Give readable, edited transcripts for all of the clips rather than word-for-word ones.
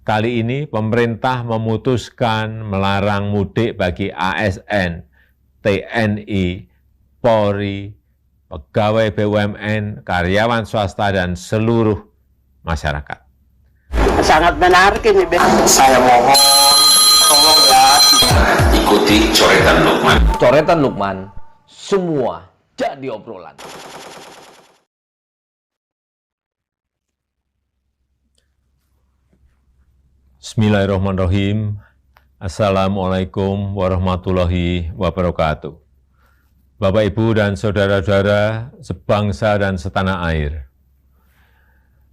kali ini pemerintah memutuskan melarang mudik bagi ASN, TNI, Polri, pegawai BUMN, karyawan swasta, dan seluruh masyarakat. Sangat menarik ini. Saya mohon tolong ya ikuti coretan Lukman. Coretan Lukman, semua jadi obrolan. Bismillahirrahmanirrahim. Assalamualaikum warahmatullahi wabarakatuh. Bapak, Ibu, dan saudara-saudara sebangsa dan setanah air.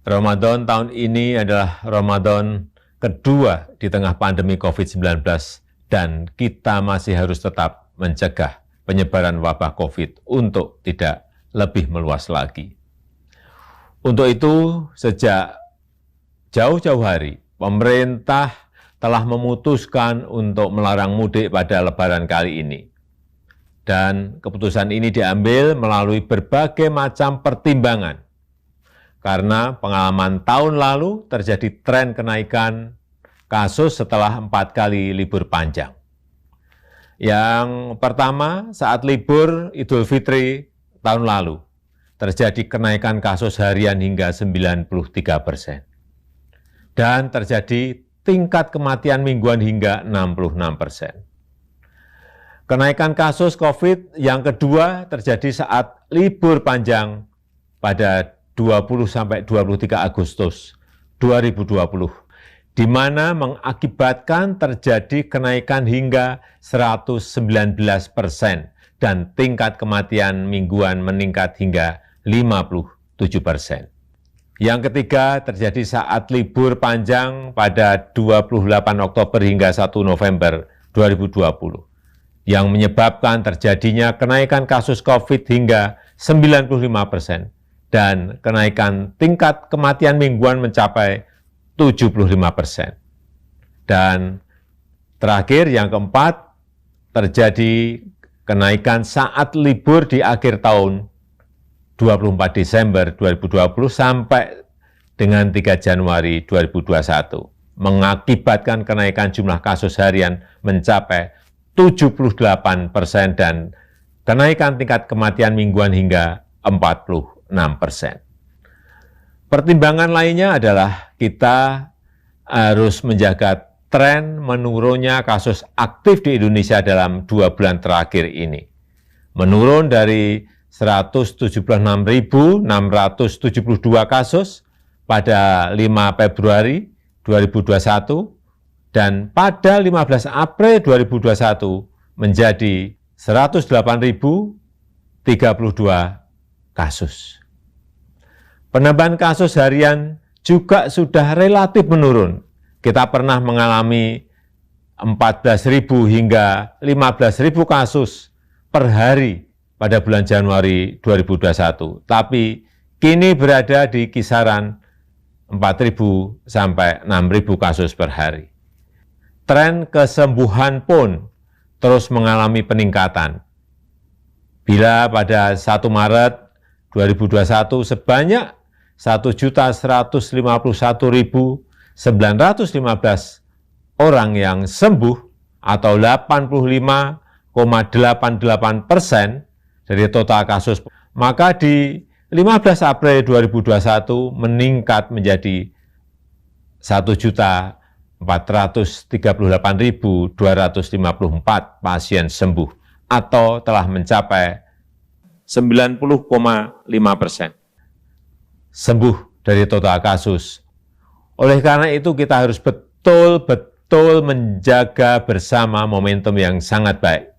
Ramadan tahun ini adalah Ramadan kedua di tengah pandemi COVID-19 dan kita masih harus tetap mencegah penyebaran wabah COVID untuk tidak lebih meluas lagi. Untuk itu, sejak jauh-jauh hari, pemerintah telah memutuskan untuk melarang mudik pada Lebaran kali ini. Dan keputusan ini diambil melalui berbagai macam pertimbangan. Karena pengalaman tahun lalu terjadi tren kenaikan kasus setelah 4 kali libur panjang. Yang pertama, saat libur Idul Fitri tahun lalu, terjadi kenaikan kasus harian hingga 93%. Dan terjadi tingkat kematian mingguan hingga 66%. Kenaikan kasus COVID yang kedua terjadi saat libur panjang pada 20-23 Agustus 2020, di mana mengakibatkan terjadi kenaikan hingga 119% dan tingkat kematian mingguan meningkat hingga 57%. Yang ketiga terjadi saat libur panjang pada 28 Oktober hingga 1 November 2020, yang menyebabkan terjadinya kenaikan kasus COVID hingga 95% dan kenaikan tingkat kematian mingguan mencapai 75%. Dan terakhir, yang keempat, terjadi kenaikan saat libur di akhir tahun 24 Desember 2020 sampai dengan 3 Januari 2021, mengakibatkan kenaikan jumlah kasus harian mencapai 78% dan kenaikan tingkat kematian mingguan hingga 46%. Pertimbangan lainnya adalah kita harus menjaga tren menurunnya kasus aktif di Indonesia dalam 2 bulan terakhir ini. Menurun dari 176.672 kasus pada 5 Februari 2021 dan pada 15 April 2021 menjadi 108.032 kasus. Penambahan kasus harian juga sudah relatif menurun. Kita pernah mengalami 14.000 hingga 15.000 kasus per hari pada bulan Januari 2021. Tapi kini berada di kisaran 4.000 sampai 6.000 kasus per hari. Tren kesembuhan pun terus mengalami peningkatan. Bila pada 1 Maret 2021 sebanyak 1.151.915 orang yang sembuh atau 85,88% dari total kasus, maka di 15 April 2021 meningkat menjadi 1.438.254 pasien sembuh atau telah mencapai 90,5% sembuh dari total kasus. Oleh karena itu kita harus betul-betul menjaga bersama momentum yang sangat baik.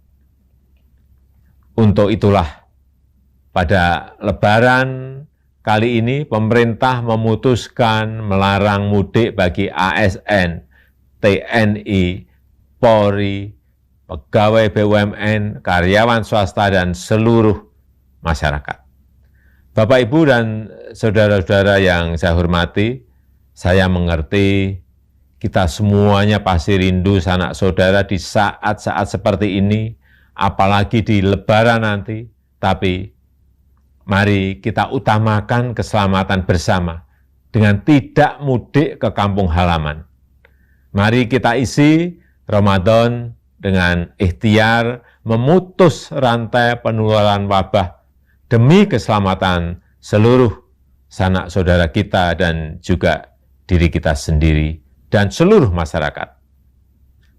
Untuk itulah pada Lebaran kali ini pemerintah memutuskan melarang mudik bagi ASN, TNI, Polri, pegawai BUMN, karyawan swasta, dan seluruh masyarakat. Bapak, Ibu, dan saudara-saudara yang saya hormati, saya mengerti kita semuanya pasti rindu sanak saudara di saat-saat seperti ini, apalagi di Lebaran nanti. Tapi mari kita utamakan keselamatan bersama dengan tidak mudik ke kampung halaman. Mari kita isi Ramadan dengan ikhtiar memutus rantai penularan wabah demi keselamatan seluruh sanak saudara kita dan juga diri kita sendiri dan seluruh masyarakat.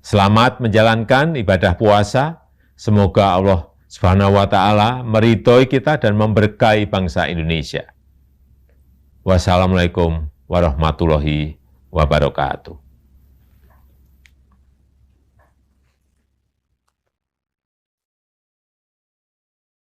Selamat menjalankan ibadah puasa. Semoga Allah Subhanahu wa Ta'ala meridhoi kita dan memberkahi bangsa Indonesia. Wassalamualaikum warahmatullahi wabarakatuh.